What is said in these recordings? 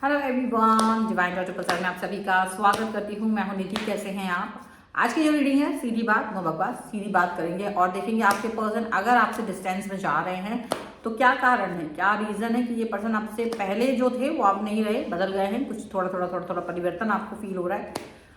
Hello everyone, divine daughter प्रसाद में आप सभी का स्वागत करती हूँ। मैं हूँ निधि। कैसे हैं आप? आज की जो रीडिंग है सीधी बात नो बकवास, सीधी बात करेंगे और देखेंगे आपके पर्सन अगर आपसे डिस्टेंस में जा रहे हैं तो क्या कारण है, क्या रीजन है कि ये पर्सन आपसे पहले जो थे वो आप नहीं रहे, बदल गए हैं, कुछ थोड़ा परिवर्तन आपको फील हो रहा है।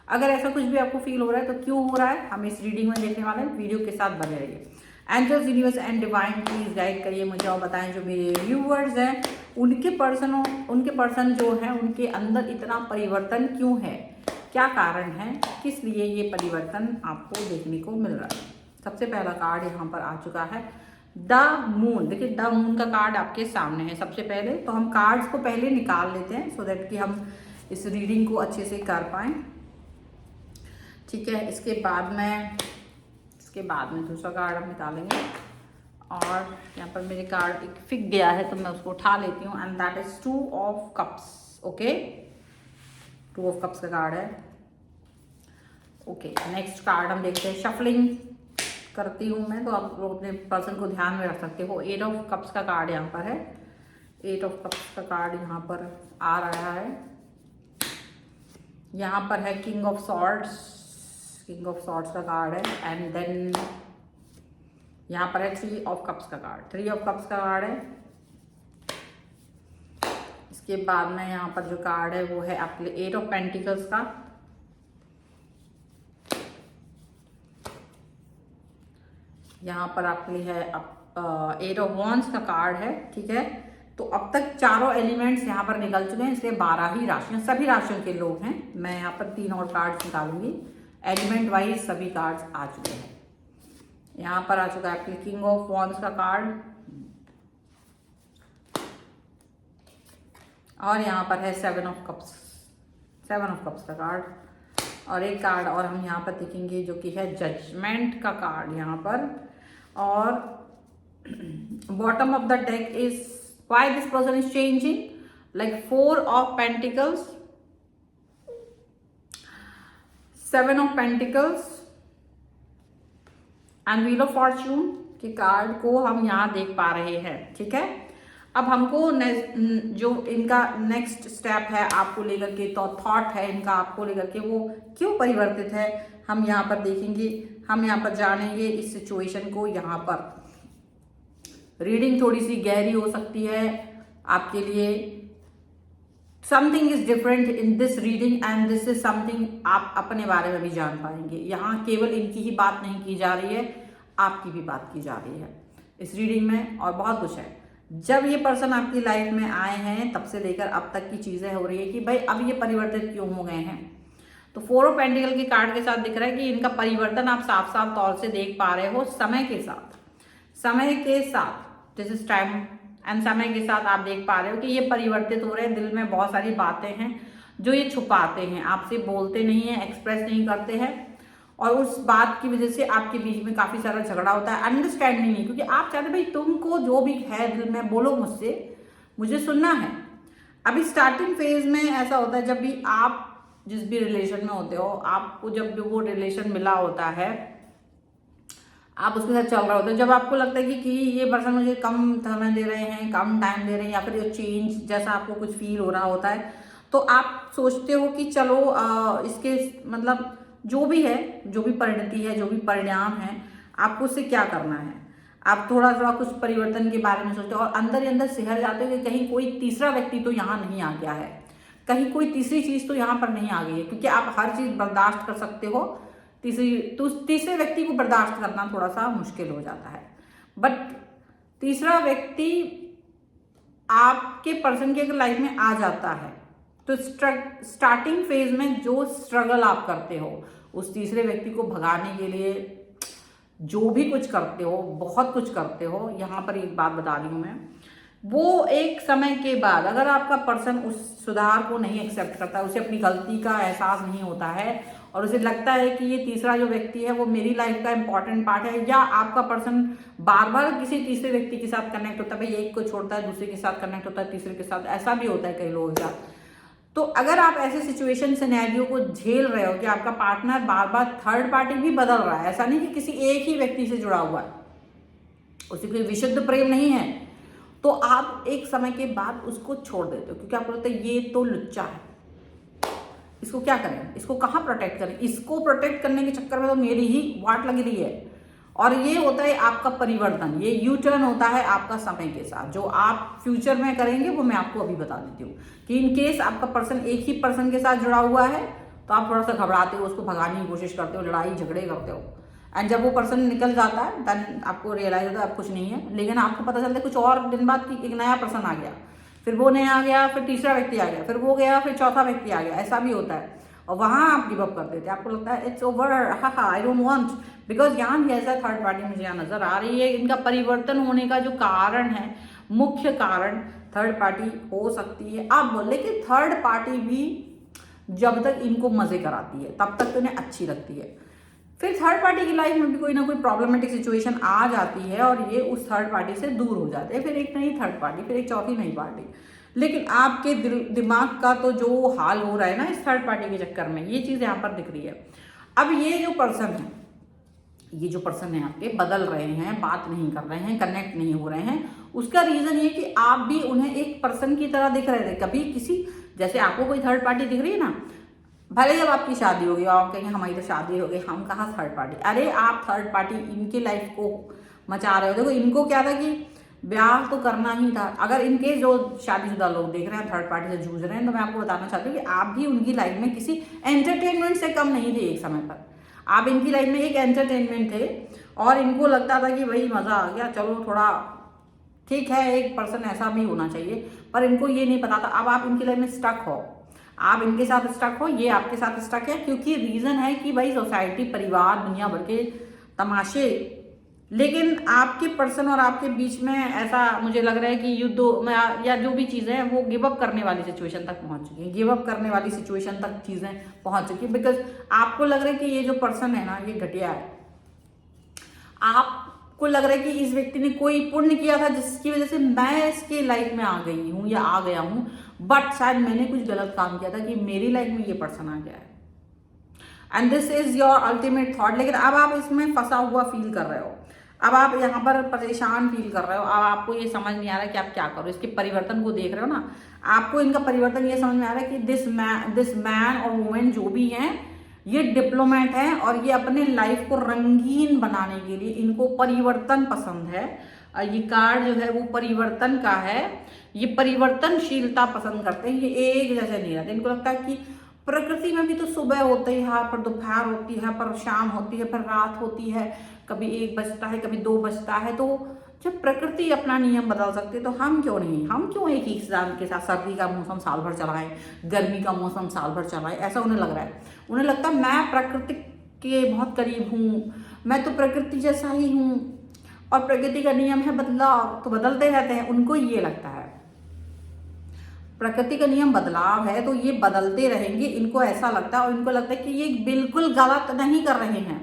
अगर ऐसा कुछ भी आपको फील हो रहा है तो क्यों हो रहा है, हम इस रीडिंग में देखने वाले हैं। वीडियो के साथ बने रहिए। Angels, universe and divine please guide करिए मुझे और बताएं जो मेरे व्यूअर्स हैं उनके पर्सन जो है उनके अंदर इतना परिवर्तन क्यों है, क्या कारण है, किस लिए ये परिवर्तन आपको देखने को मिल रहा है। सबसे पहला कार्ड यहाँ पर आ चुका है द मून। देखिए द मून का कार्ड आपके सामने है। सबसे पहले तो हम कार्ड्स को पहले निकाल लेते हैं सो दैट कि हम इस रीडिंग को अच्छे से कर पाएं। ठीक है, इसके बाद में दूसरा कार्ड हम निकालेंगे और यहाँ पर मेरे कार्ड एक फिक गया है तो मैं उसको उठा लेती हूँ and that is 2 of cups. Okay, 2 of cups का कार्ड है। ओके, नेक्स्ट कार्ड हम देखते हैं। शफलिंग करती हूँ मैं तो आप लोग अपने पर्सन को ध्यान में रख सकते हो। 8 ऑफ कप्स का कार्ड यहाँ पर है। 8 ऑफ कप्स का कार्ड यहाँ पर आ रहा है। यहाँ पर है किंग ऑफ सॉर्ड्स का कार्ड है एंड देन यहाँ पर है 3 ऑफ कप्स का कार्ड। 3 ऑफ कप्स का कार्ड है। इसके बाद में यहाँ पर जो कार्ड है वो है आपके 8 ऑफ पेंटिकल्स का। यहाँ पर आपके लिए है 8 ऑफ वॉन्ड्स का कार्ड है। ठीक है, तो अब तक चारों एलिमेंट्स यहाँ पर निकल चुके हैं, इसलिए 12 ही राशियां, सभी राशियों के लोग हैं। मैं यहाँ पर 3 और कार्ड्स निकालूंगी। एलिमेंट वाइज सभी कार्ड्स आ चुके हैं। यहाँ पर आ चुका है आपके किंग ऑफ वॉन्ड्स का कार्ड और यहाँ पर है 7 ऑफ कप्स का कार्ड और एक कार्ड और हम यहाँ पर देखेंगे जो कि है जजमेंट का कार्ड यहाँ पर। और bottom of the deck is why this person is changing, like 4 of pentacles, 7 of pentacles and wheel of Fortune के कार्ड को हम यहाँ देख पा रहे हैं। ठीक है, अब हमको जो इनका नेक्स्ट स्टेप है आपको लेकर के, तो थॉट है इनका आपको लेकर के, वो क्यों परिवर्तित है हम यहाँ पर देखेंगे, हम यहाँ पर जानेंगे इस सिचुएशन को। यहाँ पर रीडिंग थोड़ी सी गहरी हो सकती है आपके लिए। Something is different in this reading and this is something आप अपने बारे में भी जान पाएंगे। यहाँ केवल इनकी ही बात नहीं की जा रही है, आपकी भी बात की जा रही है इस रीडिंग में और बहुत कुछ है। जब ये पर्सन आपकी लाइफ में आए हैं तब से लेकर अब तक की चीजें हो रही है कि भाई अब ये परिवर्तित क्यों हो गए हैं। तो 4 ऑफ पेंटिकल के कार्ड के साथ दिख रहा है कि इनका परिवर्तन आप साफ साफ तौर से देख पा रहे हो समय के साथ दिस इज टाइम एंड समय के साथ आप देख पा रहे हो कि ये परिवर्तित हो रहे हैं। दिल में बहुत सारी बातें हैं जो ये छुपाते हैं, आपसे बोलते नहीं है, एक्सप्रेस नहीं करते हैं और उस बात की वजह से आपके बीच में काफी सारा झगड़ा होता है, अंडरस्टैंडिंग नहीं, क्योंकि आप चाहते भाई तुमको जो भी है दिल में बोलो मुझसे, मुझे सुनना है। अभी स्टार्टिंग फेज में ऐसा होता है जब भी आप जिस भी रिलेशन में होते हो, आपको जब भी वो रिलेशन मिला होता है, आप उसके साथ चल रहे होते हो, जब आपको लगता है कि ये पर्सन मुझे कम समय दे रहे हैं, कम टाइम दे रहे हैं या फिर ये चेंज जैसा आपको कुछ फील हो रहा होता है, तो आप सोचते हो कि चलो इसके मतलब जो भी है, जो भी परिणति है, जो भी परिणाम है, आपको उससे क्या करना है। आप थोड़ा थोड़ा कुछ परिवर्तन के बारे में सोचते हो और अंदर ही अंदर सिहर जाते हो कि कहीं कोई तीसरा व्यक्ति तो यहाँ नहीं आ गया है, कहीं कोई तीसरी चीज तो यहाँ पर नहीं आ गई है, क्योंकि आप हर चीज बर्दाश्त कर सकते हो, तीसरे व्यक्ति को बर्दाश्त करना थोड़ा सा मुश्किल हो जाता है। बट तीसरा व्यक्ति आपके पर्सन की अगर लाइफ में आ जाता है तो स्टार्टिंग फेज में जो स्ट्रगल आप करते हो उस तीसरे व्यक्ति को भगाने के लिए जो भी कुछ करते हो, बहुत कुछ करते हो। यहाँ पर एक बात बता रही हूँ मैं, वो एक समय के बाद अगर आपका पर्सन उस सुधार को नहीं एक्सेप्ट करता, उसे अपनी गलती का एहसास नहीं होता है और उसे लगता है कि ये तीसरा जो व्यक्ति है वो मेरी लाइफ का इंपॉर्टेंट पार्ट है, या आपका पर्सन बार बार किसी तीसरे व्यक्ति के साथ कनेक्ट होता है, भाई एक को छोड़ता है दूसरे के साथ कनेक्ट होता है, तीसरे के साथ, ऐसा भी होता है कई लोगों के साथ। तो अगर आप ऐसे सिचुएशन सिनेरियो को झेल रहे हो कि आपका पार्टनर बार बार थर्ड पार्टी भी बदल रहा है, ऐसा नहीं कि किसी एक ही व्यक्ति से जुड़ा हुआ है, उसे कोई विशुद्ध प्रेम नहीं है, तो आप एक समय के बाद उसको छोड़ देते हो, क्योंकि आपको लगता है ये तो लुच्चा है, इसको क्या करें, इसको कहाँ प्रोटेक्ट करें, इसको प्रोटेक्ट करने के चक्कर में तो मेरी ही वाट लगी रही है। और ये होता है आपका परिवर्तन, ये यू टर्न होता है आपका समय के साथ। जो आप फ्यूचर में करेंगे वो मैं आपको अभी बता देती हूँ कि इन केस आपका पर्सन एक ही पर्सन के साथ जुड़ा हुआ है तो आप थोड़ा सा घबराते हो, उसको भगाने की कोशिश करते हो, लड़ाई झगड़े करते हो, एंड जब वो पर्सन निकल जाता है देन आपको रियलाइज होता है अब कुछ नहीं है। लेकिन आपको पता चलता है कुछ और दिन बाद कि एक नया पर्सन आ गया, फिर वो नया आ गया, फिर तीसरा व्यक्ति आ गया, फिर वो गया, फिर चौथा व्यक्ति आ गया, ऐसा भी होता है। और वहां आप गिव अप कर देते हैं, आपको लगता है it's over, I don't want, because यहाँ भी ऐसा थर्ड पार्टी मुझे यहाँ नजर आ रही है। इनका परिवर्तन होने का जो कारण है, मुख्य कारण थर्ड पार्टी हो सकती है। अब लेकिन थर्ड पार्टी भी जब तक इनको मजे कराती है तब तक तो इन्हें अच्छी लगती है। फिर थर्ड पार्टी की लाइफ में भी कोई ना कोई प्रॉब्लमेटिक सिचुएशन आ जाती है और ये उस थर्ड पार्टी से दूर हो जाते हैं, फिर एक नई थर्ड पार्टी, फिर एक चौथी नई पार्टी। लेकिन आपके दिमाग का तो जो हाल हो रहा है ना इस थर्ड पार्टी के चक्कर में, ये चीज यहाँ पर दिख रही है। अब ये जो पर्सन है, ये जो पर्सन है आपके बदल रहे हैं, बात नहीं कर रहे हैं, कनेक्ट नहीं हो रहे हैं, उसका रीजन ये कि आप भी उन्हें एक पर्सन की तरह दिख रहे थे। कभी किसी, जैसे आपको कोई थर्ड पार्टी दिख रही है ना, भले जब आपकी शादी होगी और आप कहेंगे हमारी तो शादी हो गई, हम कहाँ थर्ड पार्टी, अरे आप थर्ड पार्टी इनकी लाइफ को मचा रहे हो। देखो इनको क्या था कि ब्याह तो करना ही था। अगर इनके जो शादीशुदा लोग देख रहे हैं थर्ड पार्टी से जूझ रहे हैं, तो मैं आपको बताना चाहती हूँ कि आप भी उनकी लाइफ में किसी एंटरटेनमेंट से कम नहीं थे। एक समय पर आप इनकी लाइफ में एक एंटरटेनमेंट थे और इनको लगता था कि भाई मजा आ गया, चलो थोड़ा ठीक है, एक पर्सन ऐसा भी होना चाहिए, पर इनको ये नहीं पता था। अब आप इनकी लाइफ में स्टक हो, आप इनके साथ स्टक हो, ये आपके साथ स्टक है, क्योंकि रीजन है कि भाई सोसाइटी, परिवार, दुनिया भर के तमाशे। लेकिन आपके पर्सन और आपके बीच में ऐसा मुझे लग रहा है कि युद्ध में या जो भी चीजें हैं वो गिव अप करने वाली सिचुएशन तक पहुंच चुकी है, गिव अप करने वाली सिचुएशन तक चीजें पहुंच चुकी है। बिकॉज आपको लग रहा है कि ये जो पर्सन है ना ये घटिया है, आपको लग रहा है कि इस व्यक्ति ने कोई पुण्य किया था जिसकी वजह से मैं इसके लाइफ में आ गई हूं या आ गया हूं, बट शायद मैंने कुछ गलत काम किया था कि मेरी लाइफ में ये पर्सन आ गया है, and this is your ultimate thought. लेकिन अब आप इसमें फंसा हुआ फील कर रहे हो, अब आप यहाँ पर परेशान फील कर रहे हो, अब आपको ये समझ नहीं आ रहा है कि आप क्या करो। इसके परिवर्तन को देख रहे हो ना, आपको इनका परिवर्तन ये समझ में आ रहा है कि दिस मैन और वुमेन जो भी हैं ये डिप्लोमेट हैं और ये अपने लाइफ को रंगीन बनाने के लिए इनको परिवर्तन पसंद है। ये कार्ड जो है वो परिवर्तन का है, ये परिवर्तनशीलता पसंद करते हैं, ये एक जैसे नहीं रहते। इनको लगता है कि प्रकृति में भी तो सुबह होती है, पर दोपहर होती है, पर शाम होती है, पर रात होती है, कभी 1 बजता है, कभी 2 बजता है। तो जब प्रकृति अपना नियम बदल सकती है तो हम क्यों नहीं, हम क्यों एक ही इंसान के साथ सर्दी का मौसम साल भर चलाएं, गर्मी का मौसम साल भर चलाएं। ऐसा उन्हें लग रहा है, उन्हें लगता है मैं प्रकृति के बहुत करीब हूँ, मैं तो प्रकृति जैसा ही हूँ और प्रकृति का नियम है बदलाव, तो बदलते रहते हैं। उनको ये लगता है प्रकृति का नियम बदलाव है तो ये बदलते रहेंगे, इनको ऐसा लगता है। और इनको लगता है कि ये बिल्कुल गलत नहीं कर रहे हैं।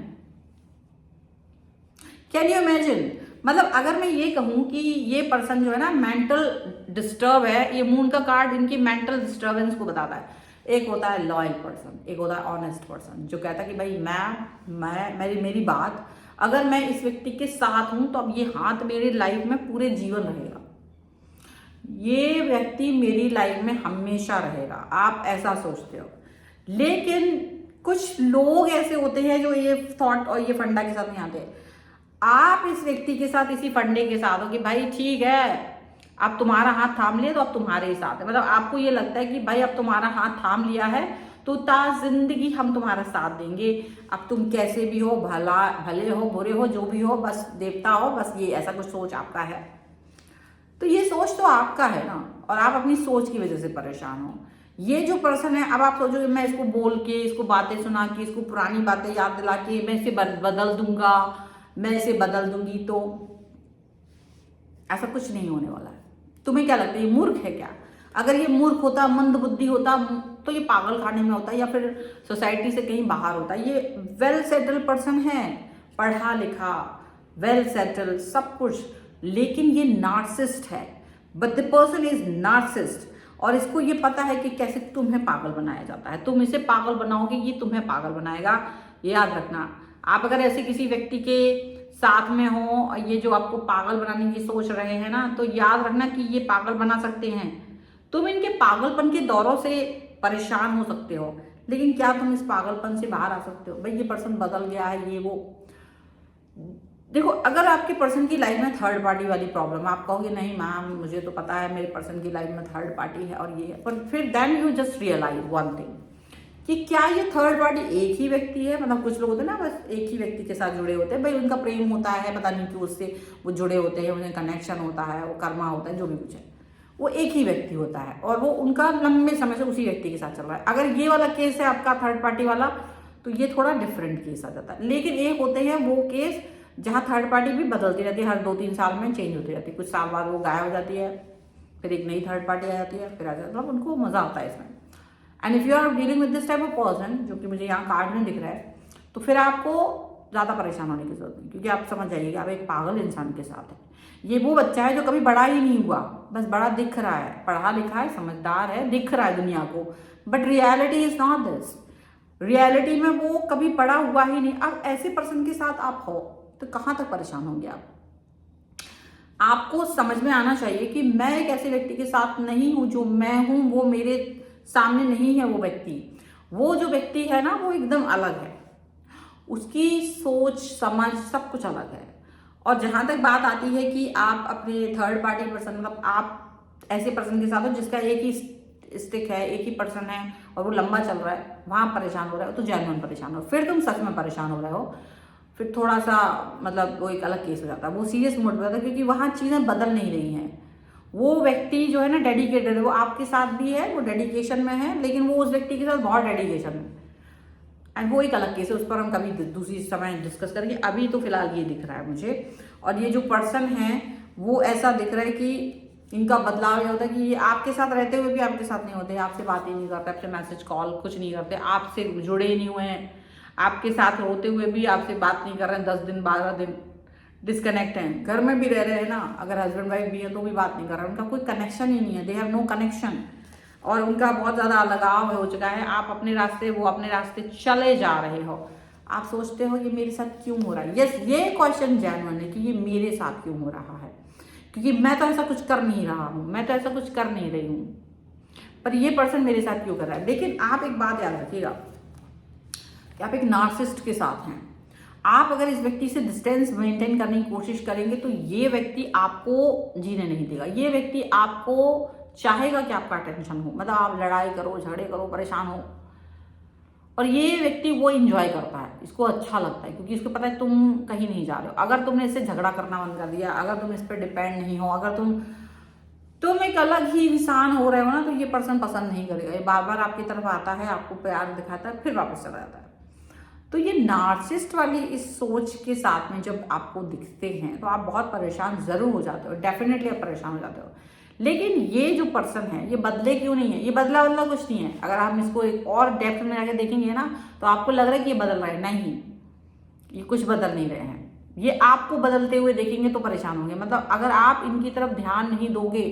कैन यू इमेजिन, मतलब अगर मैं ये कहूं कि ये पर्सन जो है ना मेंटल डिस्टर्ब है, ये मून का कार्ड इनकी मेंटल डिस्टर्बेंस को बताता है। एक होता है लॉयल पर्सन, एक होता है ऑनेस्ट पर्सन जो कहता है कि भाई मैं मेरी बात, अगर मैं इस व्यक्ति के साथ हूं तो अब ये हाथ मेरी लाइफ में पूरे जीवन रहेगा, ये व्यक्ति मेरी लाइफ में हमेशा रहेगा, आप ऐसा सोचते हो। लेकिन कुछ लोग ऐसे होते हैं जो ये थॉट और ये फंडा के साथ नहीं आते। आप इस व्यक्ति के साथ इसी फंडे के साथ हो कि भाई ठीक है अब तुम्हारा हाथ थाम लिया तो अब तुम्हारे ही साथ है, मतलब आपको ये लगता है कि भाई अब तुम्हारा हाथ थाम लिया है तो जिंदगी हम तुम्हारा साथ देंगे, अब तुम कैसे भी हो, भले हो बुरे हो जो भी हो, बस देवता हो, बस ये ऐसा कुछ सोच आपका है। तो ये सोच तो आपका है ना, और आप अपनी सोच की वजह से परेशान हो। ये जो पर्सन है, अब आप सोचोगे मैं इसको बोल के, इसको बातें सुना के, इसको पुरानी बातें याद दिला के मैं इसे बदल दूंगा, मैं इसे बदल दूंगी, तो ऐसा कुछ नहीं होने वाला है। तुम्हें क्या लगता है ये मूर्ख है क्या? अगर ये मूर्ख होता, मंद बुद्धि होता तो ये पागल खाने में होता या फिर सोसाइटी से कहीं बाहर होता। ये वेल सेटल पर्सन है, पढ़ा लिखा, वेल सेटल, सब कुछ, लेकिन ये नार्सिस्ट है। But the person is narcissist और इसको ये पता है कि कैसे तुम्हें पागल बनाया जाता है। तुम इसे पागल बनाओगे, ये तुम्हें पागल बनाएगा, ये याद रखना। आप अगर ऐसे किसी व्यक्ति के साथ में हो, ये जो आपको पागल बनाने की सोच रहे हैं ना, तो याद रखना कि ये पागल बना सकते हैं। तुम इनके पागलपन के दौरों से परेशान हो सकते हो, लेकिन क्या तुम इस पागलपन से बाहर आ सकते हो? भाई ये पर्सन बदल गया है, ये वो। देखो, अगर आपके पर्सन की लाइफ में थर्ड पार्टी वाली प्रॉब्लम है, आप कहोगे नहीं मैम मुझे तो पता है मेरे पर्सन की लाइफ में थर्ड पार्टी है और ये है, पर फिर then you just realise one thing कि क्या ये थर्ड पार्टी एक ही व्यक्ति है? मतलब कुछ लोग होते हैं ना बस एक ही व्यक्ति के साथ जुड़े होते हैं, भाई उनका प्रेम होता है, पता नहीं क्यों उससे वो जुड़े होते हैं, उन्हें कनेक्शन होता है, वो कर्मा होता है, जो भी कुछ है, वो एक ही व्यक्ति होता है और वो उनका लंबे समय से उसी व्यक्ति के साथ चल रहा है। अगर ये वाला केस है आपका थर्ड पार्टी वाला, तो ये थोड़ा डिफरेंट केस आ जाता है। लेकिन एक होते हैं वो केस जहाँ थर्ड पार्टी भी बदलती रहती है, हर 2-3 साल में चेंज होती रहती है, कुछ साल बाद वो गायब हो जाती है, फिर एक नई थर्ड पार्टी आ जाती है, फिर आ जाती है, मतलब उनको मजा आता है इसमें। And if you are dealing with this type of person, जो कि मुझे यहाँ कार्ड में दिख रहा है, तो फिर आपको ज़्यादा परेशान होने की जरूरत नहीं, क्योंकि आप समझ जाइएगा आप एक पागल इंसान के साथ है। ये वो बच्चा है जो कभी बड़ा ही नहीं हुआ, बस बड़ा दिख रहा है, पढ़ा लिखा है, समझदार है, दिख रहा है दुनिया को, but reality is not this. Reality में वो कभी बड़ा हुआ ही नहीं। अब ऐसे पर्सन के साथ आप हो तो कहाँ तक परेशान होंगे आप? आपको समझ में आना चाहिए कि मैं एक ऐसे व्यक्ति के साथ नहीं हूं, जो मैं हूं वो मेरे सामने नहीं है। वो व्यक्ति, वो जो व्यक्ति है ना, वो एकदम अलग है, उसकी सोच समझ सब कुछ अलग है। और जहां तक बात आती है कि आप अपने थर्ड पार्टी पर्सन, मतलब आप ऐसे पर्सन के साथ हो जिसका एक ही स्टिक है, एक ही पर्सन है और वो लंबा चल रहा है, वहां परेशान हो रहे हो तो जेन्युइन परेशान हो। फिर तुम सच में परेशान हो रहे हो, फिर थोड़ा सा मतलब वो एक अलग केस हो जाता है, वो सीरियस मोड में होता है, क्योंकि वहाँ चीज़ें बदल नहीं रही हैं। वो व्यक्ति जो है ना डेडिकेटेड है, वो आपके साथ भी है, वो डेडिकेशन में है, लेकिन वो उस व्यक्ति के साथ बहुत डेडिकेशन है, एंड वो एक अलग केस है, उस पर हम कभी दूसरी समय डिस्कस करेंगे। अभी तो फिलहाल ये दिख रहा है मुझे। और ये जो पर्सन है वो ऐसा दिख रहा है कि इनका बदलाव ये होता है कि ये आपके साथ रहते हुए भी आपके साथ नहीं होते, आपसे बात ही नहीं करते, आपसे मैसेज कॉल कुछ नहीं करते, आपसे जुड़े ही नहीं हुए हैं, आपके साथ होते हुए भी आपसे बात नहीं कर रहे हैं, 10 दिन 12 दिन डिस्कनेक्ट हैं। घर में भी रह रहे हैं ना, अगर हस्बैंड वाइफ भी है तो भी बात नहीं कर रहे हैं, उनका कोई कनेक्शन ही नहीं है, दे हैव नो कनेक्शन, और उनका बहुत ज़्यादा लगाव हो चुका है। आप अपने रास्ते, वो अपने रास्ते चले जा रहे हो। आप सोचते हो ये मेरे साथ क्यों हो रहा है? यस, ये क्वेश्चन जेन्युइन है कि ये मेरे साथ क्यों हो रहा है, क्योंकि मैं तो ऐसा कुछ कर नहीं रहा हूँ, मैं तो ऐसा कुछ कर नहीं रही हूँ, पर ये पर्सन मेरे साथ क्यों कर रहा है। लेकिन आप एक बात याद रखिएगा कि आप एक नार्सिसिस्ट के साथ हैं। आप अगर इस व्यक्ति से डिस्टेंस मेंटेन करने की कोशिश करेंगे तो ये व्यक्ति आपको जीने नहीं देगा। ये व्यक्ति आपको चाहेगा कि आपका अटेंशन हो, मतलब आप लड़ाई करो, झगड़े करो, परेशान हो, और ये व्यक्ति वो इंजॉय करता है, इसको अच्छा लगता है, क्योंकि इसको पता है तुम कहीं नहीं जा रहे हो। अगर तुमने इससे झगड़ा करना बंद कर दिया, अगर तुम इस पर डिपेंड नहीं हो, अगर तुम एक अलग ही इंसान हो रहे हो ना, तो ये पर्सन पसंद नहीं करेगा। ये बार बार आपकी तरफ आता है, आपको प्यार दिखाता है, फिर वापस चला जाता है। तो ये नार्सिसिस्ट वाली इस सोच के साथ में जब आपको दिखते हैं तो आप बहुत परेशान जरूर हो जाते हो, डेफिनेटली आप परेशान हो जाते हो। लेकिन ये जो पर्सन है ये बदले क्यों नहीं है? ये बदला कुछ नहीं है। अगर हम इसको एक और डेप्थ में आके देखेंगे ना, तो आपको लग रहा है कि ये बदल रहा है, नहीं, ये कुछ बदल नहीं रहे हैं। ये आपको बदलते हुए देखेंगे तो परेशान होंगे। मतलब अगर आप इनकी तरफ ध्यान नहीं दोगे,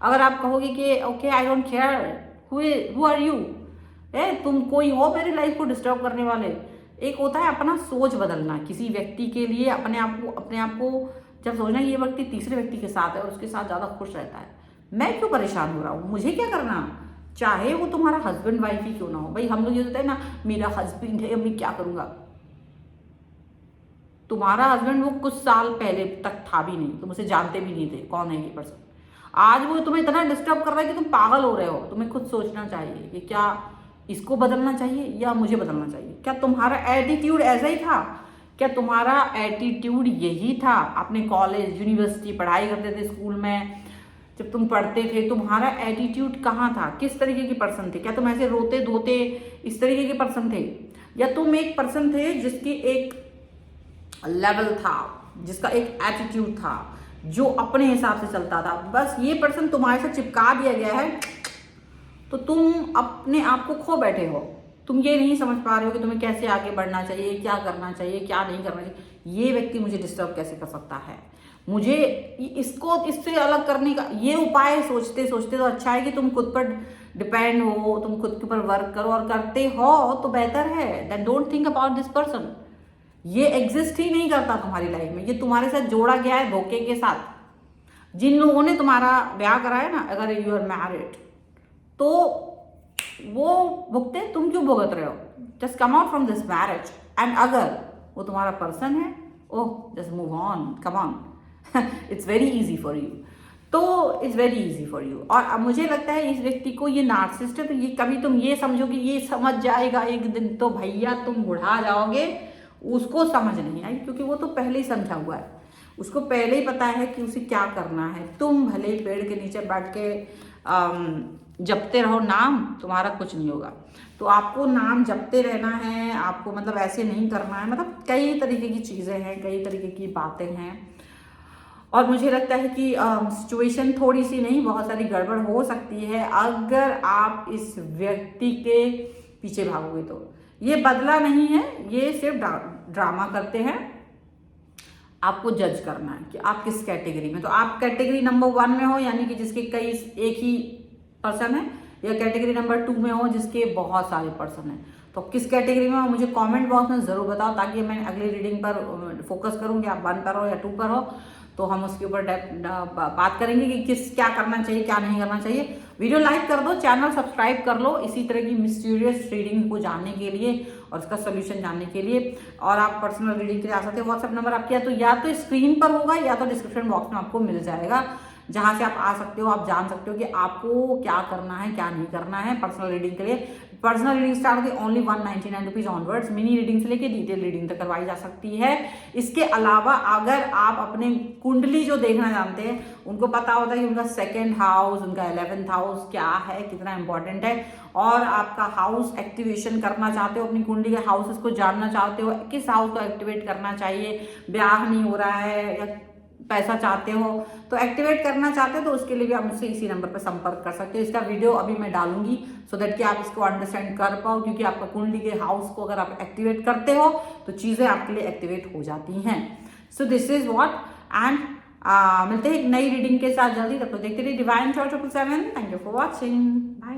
अगर आप कहोगे कि okay I don't care who are you, तुम कोई हो मेरी लाइफ को डिस्टर्ब करने वाले। एक होता है अपना सोच बदलना किसी व्यक्ति के लिए, अपने आप को जब सोचना ये व्यक्ति तीसरे व्यक्ति के साथ है और उसके साथ ज़्यादा खुश रहता है, मैं क्यों परेशान हो रहा हूँ, मुझे क्या करना, चाहे वो तुम्हारा हस्बैंड वाइफ ही क्यों ना हो। भाई हम लोग ये होता है ना, मेरा हस्बैंड है, मैं क्या करूँगा। तुम्हारा हस्बैंड वो कुछ साल पहले तक था भी नहीं, तुम उसे जानते भी नहीं थे कौन है ये पर्सन। आज वो तुम्हें इतना डिस्टर्ब कर रहा है कि तुम पागल हो रहे हो। तुम्हें खुद सोचना चाहिए कि क्या इसको बदलना चाहिए या मुझे बदलना चाहिए। क्या तुम्हारा एटीट्यूड ऐसा ही था? क्या तुम्हारा एटीट्यूड यही था? अपने कॉलेज यूनिवर्सिटी पढ़ाई करते थे, स्कूल में जब तुम पढ़ते थे, तुम्हारा एटीट्यूड कहाँ था? किस तरीके की पर्सन थे? क्या तुम ऐसे रोते धोते इस तरीके के पर्सन थे, या तुम एक पर्सन थे जिसकी एक लेवल था, जिसका एक एटीट्यूड था, जो अपने हिसाब से चलता था। बस ये पर्सन तुम्हारे साथ चिपका दिया गया है तो तुम अपने आप को खो बैठे हो। तुम ये नहीं समझ पा रहे हो कि तुम्हें कैसे आगे बढ़ना चाहिए, क्या करना चाहिए, क्या नहीं करना चाहिए। ये व्यक्ति मुझे डिस्टर्ब कैसे कर सकता है, मुझे इससे अलग करने का ये उपाय सोचते सोचते तो अच्छा है कि तुम खुद पर डिपेंड हो, तुम खुद के ऊपर वर्क करो, और करते हो तो बेहतर है। Then don't think about this person. ये एग्जिस्ट ही नहीं करता तुम्हारी लाइफ में। ये तुम्हारे साथ जोड़ा गया है धोखे के साथ। जिन लोगों ने तुम्हारा ब्याह कराया ना, अगर यू आर मैरिड, तो वो भुगते, तुम क्यों भुगत रहे हो? Just come out from this marriage. And अगर वो तुम्हारा पर्सन है, oh just move on, come on, it's very easy for you. तो it's very easy for you. और अब मुझे लगता है इस व्यक्ति को, ये नार्सिसिस्ट है, तो ये कभी तुम ये समझो कि ये समझ जाएगा एक दिन, तो भैया तुम बुढ़ा जाओगे, उसको समझ नहीं आई, क्योंकि वो तो पहले ही समझा हुआ है। उसको पहले ही पता है कि उसे क्या करना है। तुम भले पेड़ के नीचे बैठ के जपते रहो नाम, तुम्हारा कुछ नहीं होगा। तो आपको नाम जपते रहना है, आपको मतलब ऐसे नहीं करना है। मतलब कई तरीके की चीज़ें हैं, कई तरीके की बातें हैं। और मुझे लगता है कि सिचुएशन थोड़ी सी नहीं, बहुत सारी गड़बड़ हो सकती है अगर आप इस व्यक्ति के पीछे भागोगे। तो ये बदला नहीं है, ये सिर्फ ड्रामा करते हैं। आपको जज करना है कि आप किस कैटेगरी में। तो आप कैटेगरी नंबर 1 में हो, यानी कि जिसके कई एक ही पर्सन है, या कैटेगरी नंबर 2 में हो जिसके बहुत सारे पर्सन हैं। तो किस कैटेगरी में हो मुझे कमेंट बॉक्स में ज़रूर बताओ, ताकि मैं अगली रीडिंग पर फोकस करूँ कि आप 1 पर हो या 2 पर हो, तो हम उसके ऊपर बात करेंगे कि क्या करना चाहिए, क्या नहीं करना चाहिए। वीडियो लाइक कर दो, चैनल सब्सक्राइब कर लो इसी तरह की मिस्टीरियस रीडिंग को जानने के लिए और इसका सोल्यूशन जानने के लिए। और आप पर्सनल रीडिंग के लिए आ सकते हैं। व्हाट्सएप नंबर आपके या तो स्क्रीन पर होगा या तो डिस्क्रिप्शन बॉक्स में आपको मिल जाएगा, जहां से आप आ सकते हो, आप जान सकते हो कि आपको क्या करना है, क्या नहीं करना है पर्सनल रीडिंग के लिए। पर्सनल रीडिंग स्टार्ट होती है only 199 rupees onwards. Mini reading से लेके डिटेल रीडिंग तक करवाई जा सकती है। इसके अलावा अगर आप अपने कुंडली जो देखना जानते हैं, उनको पता होता है कि उनका 2nd हाउस, उनका 11th हाउस क्या है, कितना इंपॉर्टेंट है, और आपका हाउस एक्टिवेशन करना चाहते हो, अपनी कुंडली के हाउसेस को जानना चाहते हो, किस हाउस को एक्टिवेट करना चाहिए, ब्याह नहीं हो रहा है या पैसा चाहते हो तो एक्टिवेट करना चाहते हो, तो उसके लिए भी आप मुझसे इसी नंबर पर संपर्क कर सकते हो। इसका वीडियो अभी मैं डालूंगी सो दैट कि आप इसको अंडरस्टैंड कर पाओ, क्योंकि आपका कुंडली के हाउस को अगर आप एक्टिवेट करते हो तो चीज़ें आपके लिए एक्टिवेट हो जाती हैं। So this is what. And मिलते हैं एक नई रीडिंग के साथ जल्दी। तब तक देखते रहिए divine choice 777। Thank you for watching, bye.